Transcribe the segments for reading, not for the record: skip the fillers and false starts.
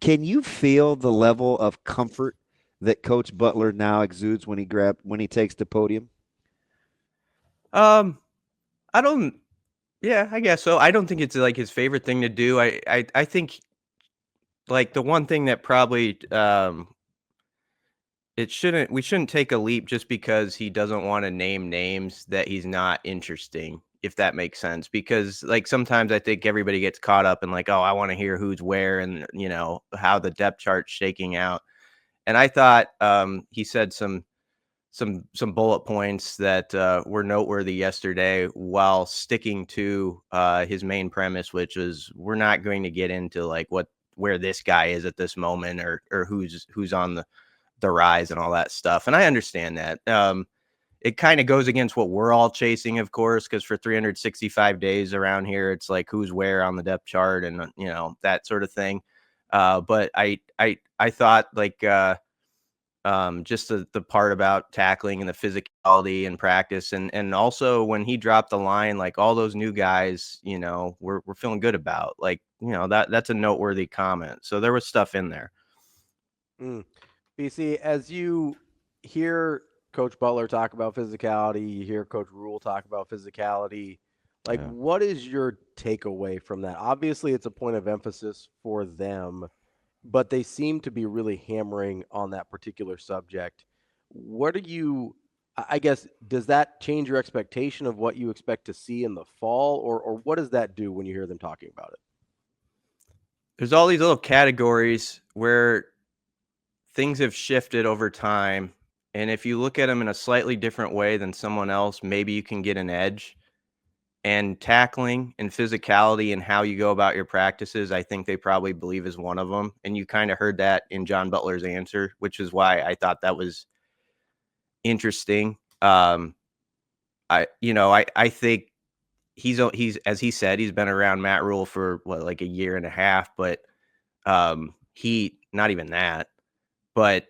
Can you feel the level of comfort that Coach Butler now exudes when he takes the podium? Um, I don't. Yeah, I guess so. I don't think it's like his favorite thing to do. I think like the one thing that probably we shouldn't take a leap just because he doesn't want to name names that he's not interesting, if that makes sense. Because like sometimes I think everybody gets caught up in like, oh, I want to hear who's where and how the depth chart's shaking out. And I thought he said some bullet points that were noteworthy yesterday, while sticking to his main premise, which is we're not going to get into like where this guy is at this moment, or who's on the rise and all that stuff. And I understand that. It kind of goes against what we're all chasing, of course, because for 365 days around here, it's like who's where on the depth chart and that sort of thing. But I thought like just the part about tackling and the physicality and practice, and also when he dropped the line, like all those new guys, we're feeling good about, like that's a noteworthy comment. So there was stuff in there. BC, as you hear Coach Butler talk about physicality, you hear Coach Rhule talk about physicality. Like, Yeah. what is your takeaway from that? Obviously, it's a point of emphasis for them, but they seem to be really hammering on that particular subject. What do you, I guess, does that change your expectation of what you expect to see in the fall, or what does that do when you hear them talking about it? There's all these little categories where things have shifted over time. And if you look at them in a slightly different way than someone else, maybe you can get an edge. And tackling and physicality and how you go about your practices, I think they probably believe is one of them. And you kind of heard that in John Butler's answer, which is why I thought that was interesting. I think he's as he said, he's been around Matt Rhule for like a year and a half, but he not even that, but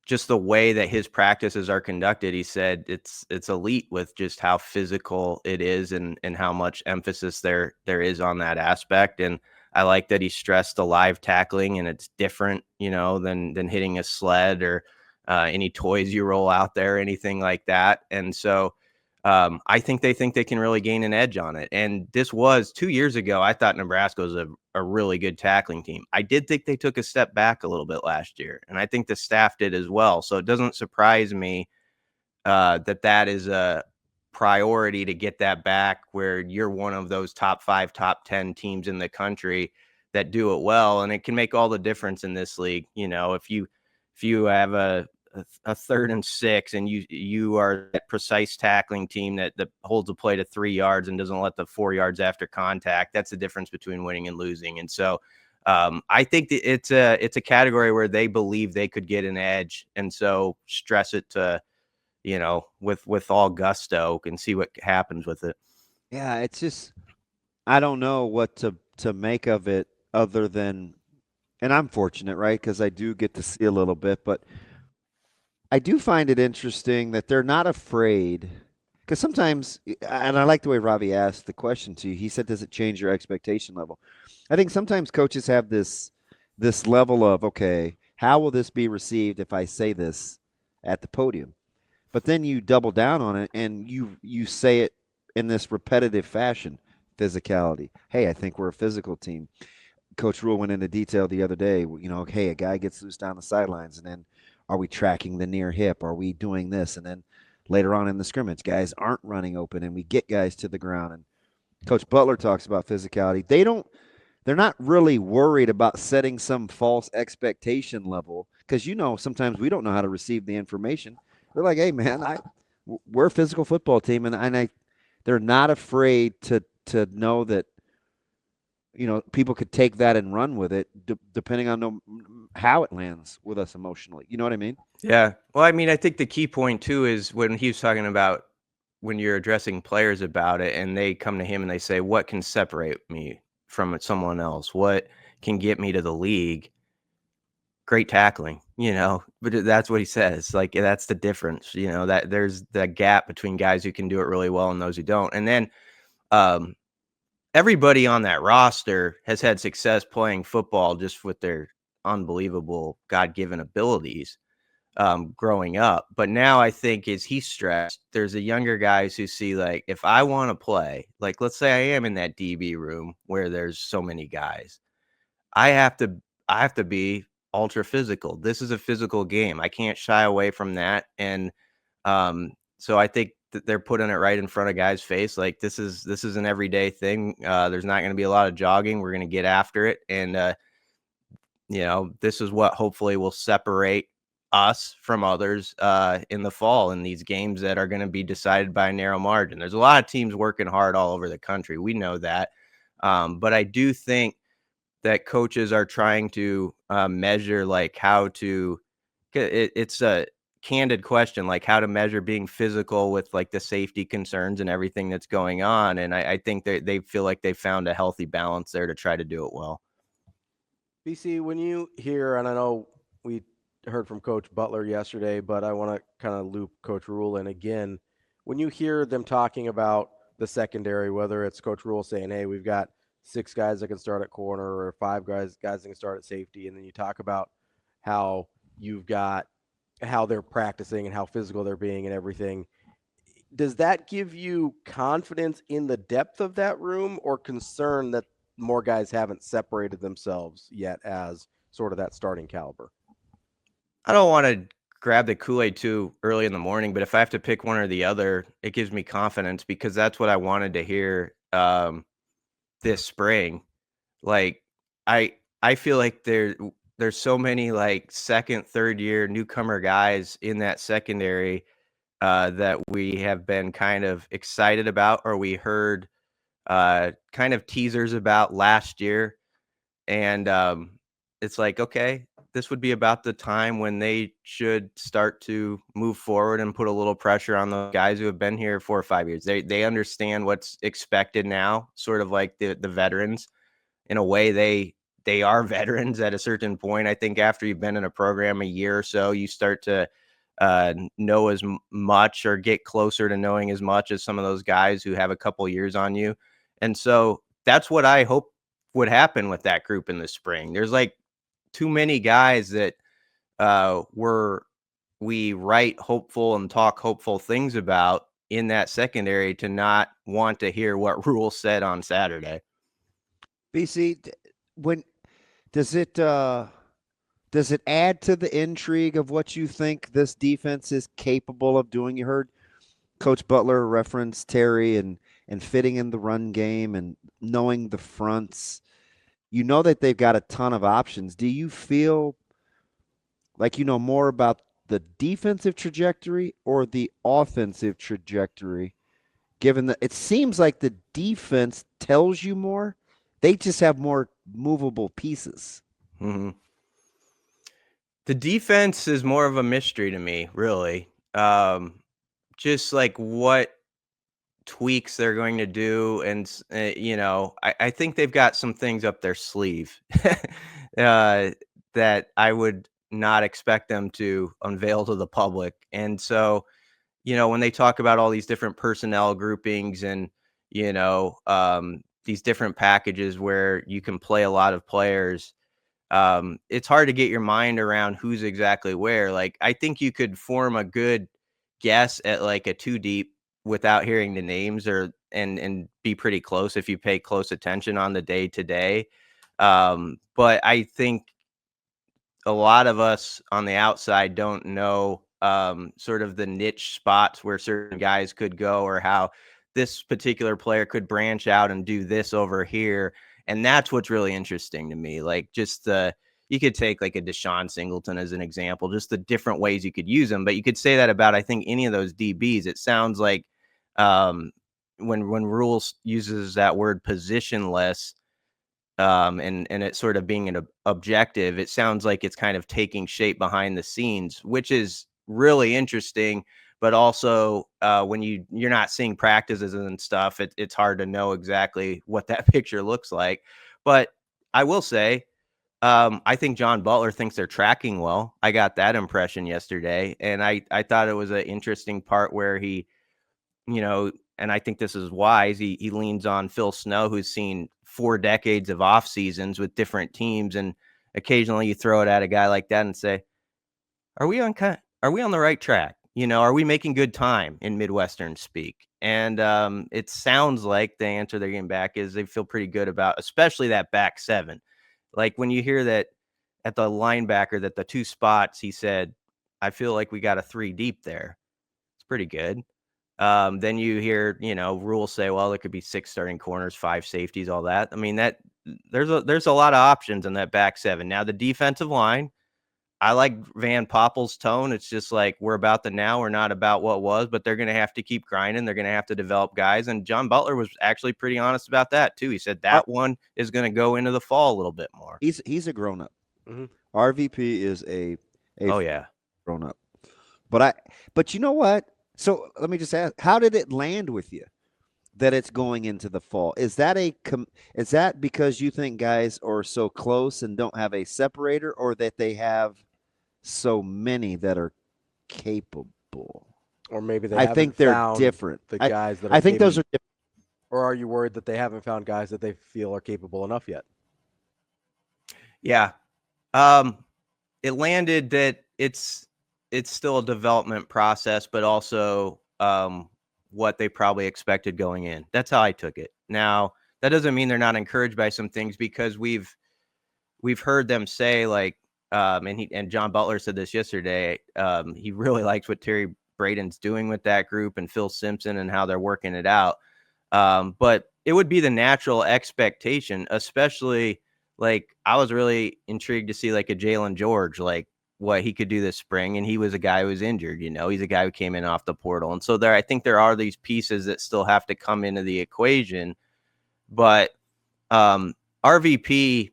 just the way that his practices are conducted, he said it's elite with just how physical it is, and how much emphasis there is on that aspect. And I like that he stressed the live tackling, and it's different, than hitting a sled or any toys you roll out there, anything like that. And so I think they can really gain an edge on it. And this was 2 years ago. I thought Nebraska was a really good tackling team. I did think they took a step back a little bit last year, and I think the staff did as well. So it doesn't surprise me that is a priority to get that back, where you're one of those top 5, top 10 teams in the country that do it well. And it can make all the difference in this league. If you have a 3rd and 6 and you are that precise tackling team that holds a play to 3 yards and doesn't let the 4 yards after contact, that's the difference between winning and losing. And so I think that it's a category where they believe they could get an edge, and so stress it to with all gusto and see what happens with it. Yeah, it's just I don't know what to make of it other than, and I'm fortunate, right? Because I do get to see a little bit, but I do find it interesting that they're not afraid. Because sometimes, and I like the way Ravi asked the question to you. He said, "Does it change your expectation level?" I think sometimes coaches have this level of, okay, how will this be received if I say this at the podium? But then you double down on it and you say it in this repetitive fashion. Physicality. Hey, I think we're a physical team. Coach Rhule went into detail the other day. Hey, a guy gets loose down the sidelines, and then are we tracking the near hip? Are we doing this? And then later on in the scrimmage, guys aren't running open, and we get guys to the ground. And Coach Butler talks about physicality. They're not really worried about setting some false expectation level, because sometimes we don't know how to receive the information. They're like, hey man, we're a physical football team, and they're not afraid to know that people could take that and run with it, depending on how it lands with us emotionally. You know what I mean? Yeah. Well, I mean, I think the key point too is when he was talking about when you're addressing players about it and they come to him and they say, what can separate me from someone else? What can get me to the league? Great tackling, but that's what he says. Like, that's the difference, that there's that gap between guys who can do it really well and those who don't. And then, everybody on that roster has had success playing football just with their unbelievable God-given abilities growing up. But now I think as he's stressed, there's the younger guys who see, like, if I want to play, like, let's say I am in that DB room where there's so many guys, I have to be ultra physical. This is a physical game. I can't shy away from that. And so I think that they're putting it right in front of guys' face. Like, this is an everyday thing. There's not going to be a lot of jogging. We're going to get after it. And this is what hopefully will separate us from others in the fall in these games that are going to be decided by a narrow margin. There's a lot of teams working hard all over the country. We know that. But I do think that coaches are trying to measure, like, how to it's a candid question, like how to measure being physical with, like, the safety concerns and everything that's going on. And I think they feel like they found a healthy balance there to try to do it well. BC, when you hear, and I know we heard from Coach Butler yesterday, but I want to kind of loop Coach Rhule in again. When you hear them talking about the secondary, whether it's Coach Rhule saying, hey, we've got 6 guys that can start at corner or 5 guys that can start at safety, and then you talk about how you've got how they're practicing and how physical they're being and everything, does that give you confidence in the depth of that room or concern that more guys haven't separated themselves yet as sort of that starting caliber? I don't want to grab the Kool-Aid too early in the morning, but if I have to pick one or the other, it gives me confidence because that's what I wanted to hear this spring. Like, I feel like there's so many, like, second, third year newcomer guys in that secondary that we have been kind of excited about, or we heard kind of teasers about last year. And it's like, okay, this would be about the time when they should start to move forward and put a little pressure on the guys who have been here 4 or 5 years. They understand what's expected now, sort of like the veterans. In a way, they are veterans at a certain point. I think after you've been in a program a year or so, you start to know as much or get closer to knowing as much as some of those guys who have a couple years on you. And so that's what I hope would happen with that group in the spring. There's, like, too many guys that we write hopeful and talk hopeful things about in that secondary to not want to hear what Rhule said on Saturday. BC, when does it add to the intrigue of what you think this defense is capable of doing? You heard Coach Butler reference Terry and fitting in the run game and knowing the fronts. You know that they've got a ton of options. Do you feel like you know more about the defensive trajectory or the offensive trajectory? Given that it seems like the defense tells you more, they just have more movable pieces. Mm-hmm. The defense is more of a mystery to me, really. Just like what tweaks they're going to do. And, I think they've got some things up their sleeve that I would not expect them to unveil to the public. And so, when they talk about all these different personnel groupings and, these different packages where you can play a lot of players, it's hard to get your mind around who's exactly where. Like, I think you could form a good guess at, like, a 2 deep without hearing the names and be pretty close if you pay close attention on the day to day. But I think a lot of us on the outside don't know sort of the niche spots where certain guys could go or how this particular player could branch out and do this over here. And that's what's really interesting to me. Like, just you could take, like, a Deshaun Singleton as an example, just the different ways you could use them. But you could say that about, I think, any of those DBs. It sounds like when Rhule uses that word positionless, and it sort of being an objective, it sounds like it's kind of taking shape behind the scenes, which is really interesting. But also, when you're not seeing practices and stuff, it's hard to know exactly what that picture looks like. But I will say, I think John Butler thinks they're tracking well. I got that impression yesterday, and I thought it was an interesting part where he, and I think this is wise, he leans on Phil Snow, who's seen 4 decades of off seasons with different teams, and occasionally you throw it at a guy like that and say, are we on the right track? Are we making good time in Midwestern speak? And it sounds like the answer they're getting back is they feel pretty good about, especially that back seven. Like when you hear that at the linebacker, that the 2 spots, he said, I feel like we got a 3 deep there. It's pretty good. Then you hear, Rhule say, well, there could be 6 starting corners, 5 safeties, all that. I mean, that there's a lot of options in that back seven. Now the defensive line, I like Van Poppel's tone. It's just like, we're about the now, we're not about what was, but they're going to have to keep grinding. They're going to have to develop guys. And John Butler was actually pretty honest about that too. He said that one is going to go into the fall a little bit more. He's a grown up. Mhm. RVP is a Oh yeah, grown up. But you know what? So let me just ask, how did it land with you that it's going into the fall? Is that because you think guys are so close and don't have a separator, or that they have so many that are capable? Or maybe they I haven't think they're found different. the guys that are I think those maybe- are different. Or are you worried that they haven't found guys that they feel are capable enough yet? yeah. It landed that it's still a development process, but also what they probably expected going in. That's how I took it. Now, that doesn't mean they're not encouraged by some things, because we've heard them say, like, and John Butler said this yesterday. He really likes what Terry Braden's doing with that group, and Phil Simpson, and how they're working it out. But it would be the natural expectation, especially, like, I was really intrigued to see like a Jalen George, like what he could do this spring. And he was a guy who was injured, he's a guy who came in off the portal. And so I think there are these pieces that still have to come into the equation. But RVP,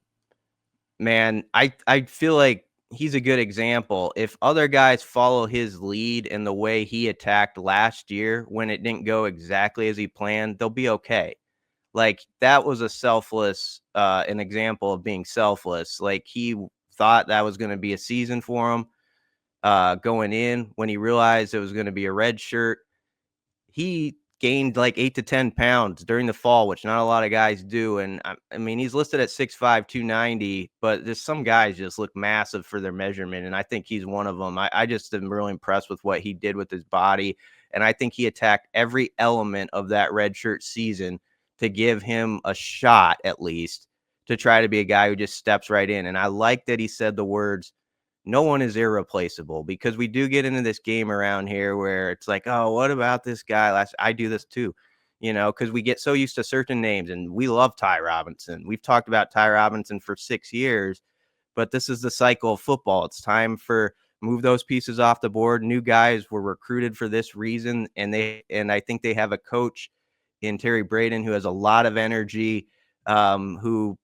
man, I feel like he's a good example. If other guys follow his lead and the way he attacked last year when it didn't go exactly as he planned, they'll be okay. Like, that was an example of being selfless. Like, he thought that was going to be a season for him going in. When he realized it was going to be a red shirt, he gained like 8 to 10 pounds during the fall, which not a lot of guys do. And I mean, he's listed at 6'5", 290, but there's some guys just look massive for their measurement. And I think he's one of them. I just am really impressed with what he did with his body. And I think he attacked every element of that redshirt season to give him a shot, at least, to try to be a guy who just steps right in. And I like that he said the words, no one is irreplaceable, because we do get into this game around here where it's like, oh, what about this guy? I do this too, because we get so used to certain names, and we love Ty Robinson. We've talked about Ty Robinson for 6 years, but this is the cycle of football. It's time for move those pieces off the board. New guys were recruited for this reason, and I think they have a coach in Terry Braden who has a lot of energy, who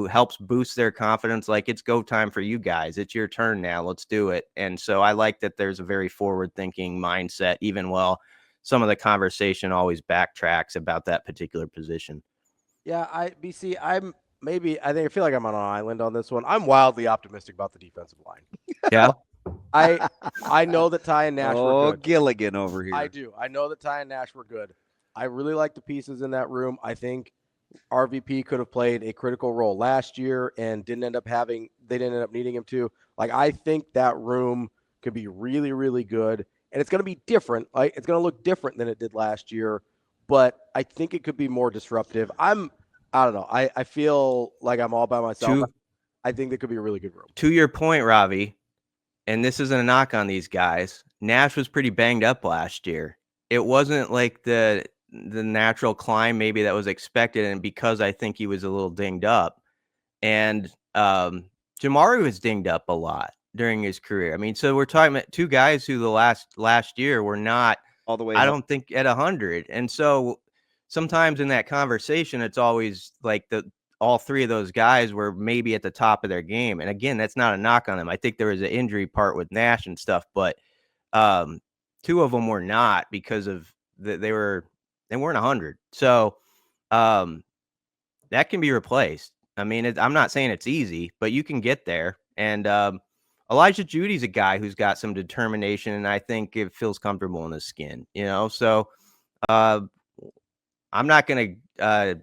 helps boost their confidence. Like, it's go time for you guys. It's your turn now. Let's do it. And so I like that there's a very forward thinking mindset, even while some of the conversation always backtracks about that particular position. Yeah, I think I feel like I'm on an island on this one. I'm wildly optimistic about the defensive line. Yeah. I know that Ty and Nash were good. Gilligan over here. I do. I know that Ty and Nash were good. I really like the pieces in that room. I think RVP could have played a critical role last year and they didn't end up needing him to. Like, I think that room could be really, really good. And it's going to be different. Like, it's going to look different than it did last year, but I think it could be more disruptive. I don't know. I feel like I'm all by myself. I think that could be a really good room. To your point, Ravi, and this isn't a knock on these guys, Nash was pretty banged up last year. It wasn't like the natural climb maybe that was expected, and because I think he was a little dinged up. And Jamari was dinged up a lot during his career. I mean, so we're talking about 2 guys who the last year were not all the way I don't think at 100. And so sometimes in that conversation, it's always like all 3 of those guys were maybe at the top of their game. And again, that's not a knock on them. I think there was an injury part with Nash and stuff, but 2 of them were not, because of they weren't 100. So that can be replaced. I mean, I'm not saying it's easy, but you can get there. And Elijah Judy's a guy who's got some determination, and I think it feels comfortable in his skin, So Uh, I'm not going to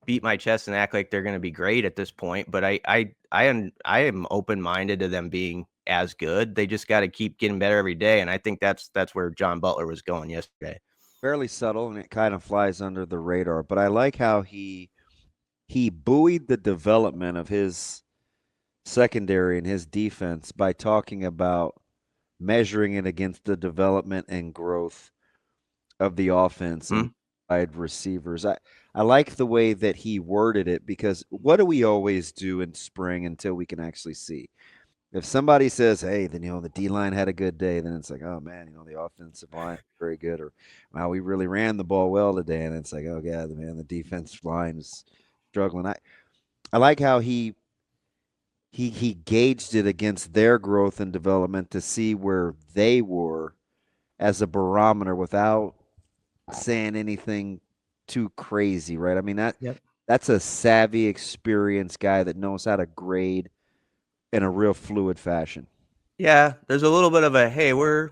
beat my chest and act like they're going to be great at this point, but I am open-minded to them being as good. They just got to keep getting better every day, and I think that's where John Butler was going yesterday. Fairly subtle, and it kind of flies under the radar. But I like how he buoyed the development of his secondary and his defense by talking about measuring it against the development and growth of the offense and wide receivers. I like the way that he worded it, because what do we always do in spring until we can actually see? If somebody says, "Hey, then the D line had a good day," then it's like, "Oh man, the offensive line very good," or "Wow, we really ran the ball well today," and it's like, "Oh yeah, man, the defensive line is struggling." I like how he gauged it against their growth and development to see where they were as a barometer without saying anything too crazy, right? I mean Yep. that's a savvy, experienced guy that knows how to grade in a real fluid fashion. Yeah, there's a little bit of a, hey, we're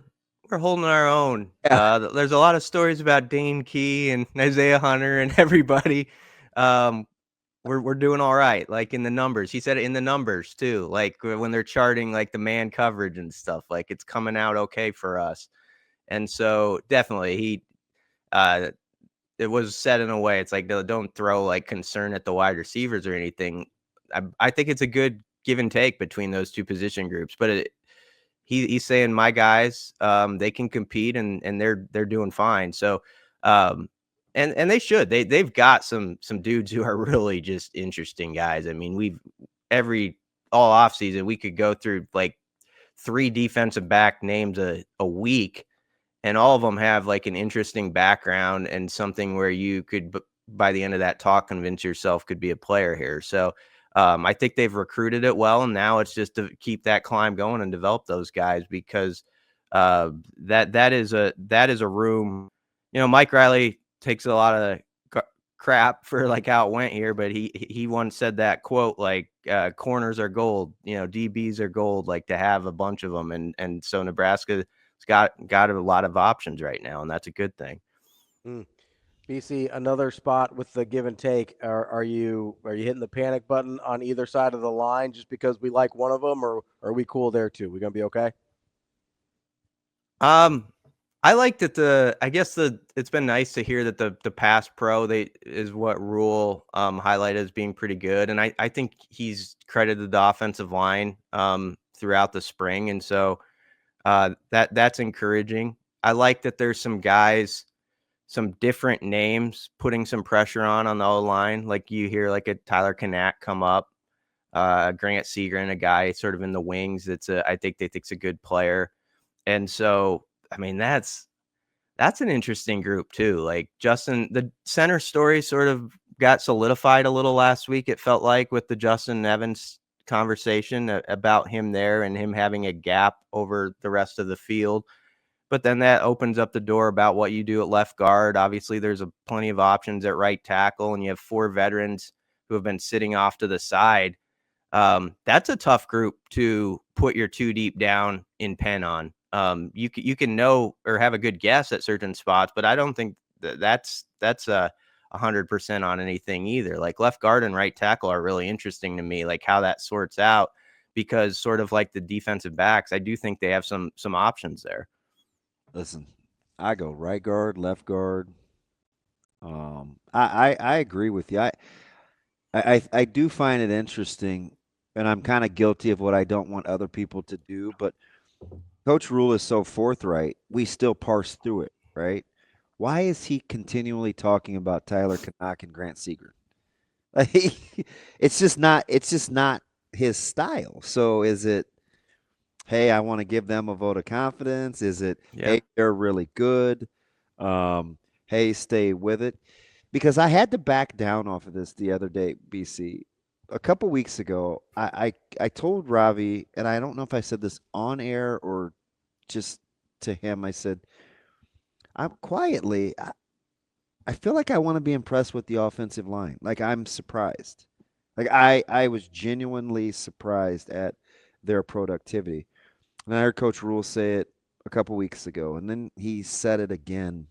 holding our own. Yeah. There's a lot of stories about Dane Key and Isaiah Hunter and everybody. Um, we're doing all right, like in the numbers. He said it in the numbers too, like when they're charting like the man coverage and stuff, like it's coming out okay for us. And so definitely uh it was said in a way, it's like, don't throw like concern at the wide receivers or anything. I think it's a good give and take between those two position groups, but he's saying my guys, they can compete and they're doing fine. So, um, and they should. They've got some dudes who are really just interesting guys. I mean, every all offseason we could go through like 3 defensive back names a week, and all of them have like an interesting background and something where you could by the end of that talk convince yourself could be a player here. So I think they've recruited it well, and now it's just to keep that climb going and develop those guys, because that is a room. Mike Riley takes a lot of crap for like how it went here, but he once said that quote, like, corners are gold, DBs are gold, like to have a bunch of them, and so Nebraska got a lot of options right now, and that's a good thing. BC, another spot with the give and take. Are you hitting the panic button on either side of the line just because we like one of them, or are we cool there too? We gonna be okay? I like that I guess it's been nice to hear that the pass pro is what Rhule highlighted as being pretty good, and I think he's credited the offensive line throughout the spring, and so that's encouraging. I like that there's some guys, some different names putting some pressure on the O-line. Like you hear like a Tyler Knack come up, Grant Seagren, a guy sort of in the wings. I think they think's a good player. And so, I mean, that's an interesting group too. Like Justin, the center story sort of got solidified a little last week. It felt like with the Justin Evans conversation about him there and him having a gap over the rest of the field. But then that opens up the door about what you do at left guard. Obviously, there's plenty of options at right tackle, and you have 4 veterans who have been sitting off to the side. That's a tough group to put your 2 deep down in pen on. You can know or have a good guess at certain spots, but I don't think that's 100% on anything either. Like left guard and right tackle are really interesting to me, like how that sorts out, because sort of like the defensive backs, I do think they have some options there. Listen, I go right guard, left guard. I agree with you. I do find it interesting, and I'm kind of guilty of what I don't want other people to do. But Coach Rhule is so forthright. We still parse through it, right? Why is he continually talking about Tyler Knack and Grant Seager? Like, it's just not. It's just not his style. So is it? Hey, I want to give them a vote of confidence. Is it? Yeah. Hey, they're really good. Um, hey, stay with it. Because I had to back down off of this the other day, BC. A couple weeks ago, I told Ravi, and I don't know if I said this on air or just to him. I said, I'm quietly, I feel like I want to be impressed with the offensive line. Like I'm surprised. Like I was genuinely surprised at their productivity. And I heard Coach Rhule say it a couple weeks ago, and then he said it again.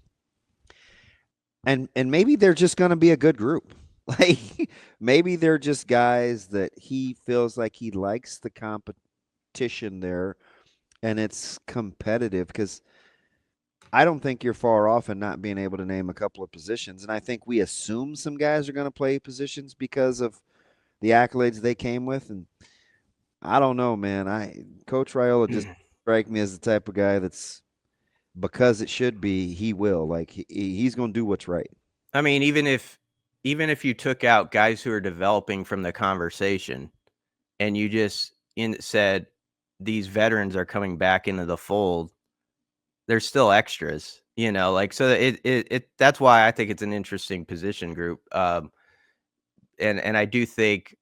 And maybe they're just going to be a good group. Like maybe they're just guys that he feels like he likes the competition there and it's competitive because I don't think you're far off in not being able to name a couple of positions. And I think we assume some guys are going to play positions because of the accolades they came with. And I don't know, man. Coach Rhule just strike me as the type of guy that's because it should be, he will. Like he's going to do what's right. I mean, even if you took out guys who are developing from the conversation and you just said these veterans are coming back into the fold, there's still extras, like, so it that's why I think it's an interesting position group. And I do think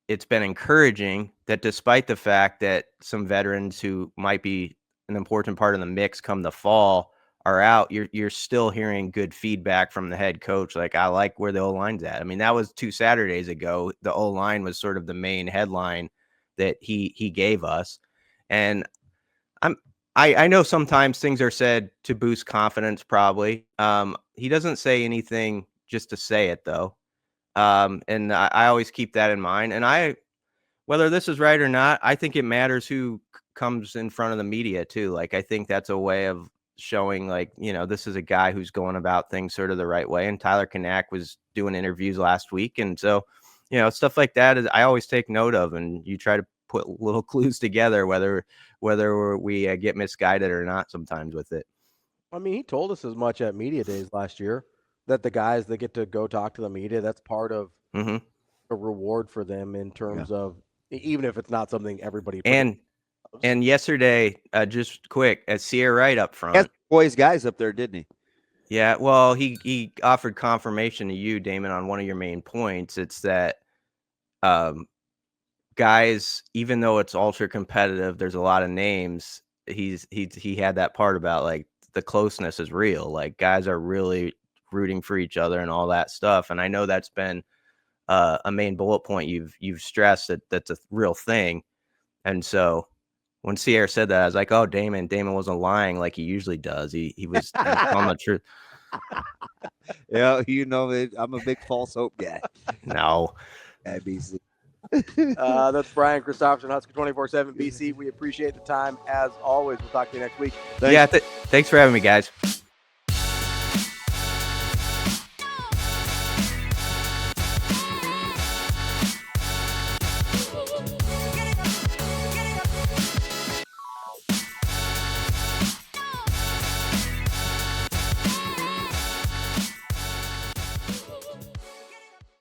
it's been encouraging that despite the fact that some veterans who might be an important part of the mix come the fall are out, you're still hearing good feedback from the head coach. Like, I like where the O-line's at. I mean, that was 2 Saturdays ago. The O-line was sort of the main headline that he gave us. And I know sometimes things are said to boost confidence, probably. He doesn't say anything just to say it, though. And I always keep that in mind. And whether this is right or not, I think it matters who comes in front of the media too. Like, I think that's a way of showing, like, this is a guy who's going about things sort of the right way. And Tyler Kanak was doing interviews last week. And so, stuff like that I always take note of, and you try to put little clues together, whether we get misguided or not sometimes with it. I mean, he told us as much at media days last year that the guys that get to go talk to the media, that's part of a reward for them in terms of, even if it's not something everybody. And yesterday, just quick, at Sierra Wright up front, he had boys guys up there, didn't he? Yeah, well, he offered confirmation to you, Damon, on one of your main points. It's that guys, even though it's ultra competitive, there's a lot of names. He had that part about, like, the closeness is real. Like, guys are really rooting for each other and all that stuff. And I know that's been a main bullet point you've stressed, that's a real thing. And so when Sierra said that, I was like, oh, Damon wasn't lying like he usually does. He was telling the truth. Yeah, I'm a big false hope guy. No. At BC. That's Brian Christopherson, Husker247 BC. We appreciate the time as always. We'll talk to you next week. Thanks. Yeah, thanks for having me, guys.